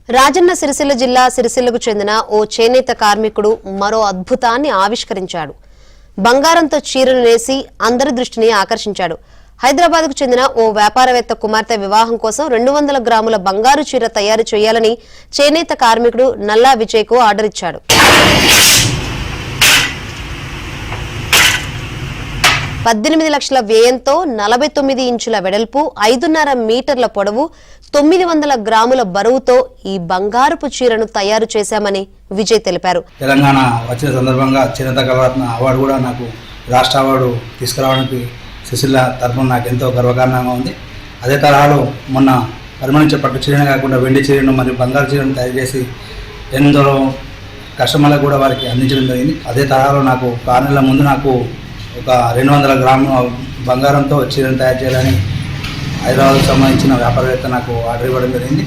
రాజన్న సిరిసిల్ల జిల్లా సిరిసిల్లకు చెందిన ఓ చేనేత కార్మికుడు మరో అద్భుతాన్ని ఆవిష్కరించాడు. బంగారంతో చీరలు నేసి అందరి దృష్టిని ఆకర్షించాడు. హైదరాబాద్కు చెందిన ఓ వ్యాపారవేత్త కుమార్తె వివాహం కోసం 200 గ్రాముల బంగారు చీర తయారు చేయాలని చేనేత కార్మికుడు నల్లా విజయ్కు ఆర్డర్ ఇచ్చాడు. 18 లక్షల వ్యయంతో 49 ఇంచుల వెడల్పు, 5.5 మీటర్ల పొడవు, 900 గ్రాముల బరువుతో ఈ బంగారపు చీరను తయారు చేశామని విజయ్ తెలిపారు. తెలంగాణ వచ్చిన సందర్భంగా చేనేత కళారత్న అవార్డు కూడా నాకు రాష్ట్ర అవార్డు తీసుకురావడానికి సిరిసిల్ల తరఫున నాకు ఎంతో గర్వకారణంగా ఉంది. అదే తరహాలో మొన్న పరిమళించే పట్టు చీరను కాకుండా వెండి చీరను మరియు బంగారు చీరను తయారు చేసి ఎందరో కస్టమర్లకు కూడా వారికి అందించడం జరిగింది. అదే తరహాలో నాకు 6 నెలల ముందు నాకు ఒక 200 గ్రాముల బంగారంతో చీరను తయారు చేయాలని హైదరాబాద్కు సంబంధించిన వ్యాపారవేత్త నాకు ఆర్డర్ ఇవ్వడం జరిగింది.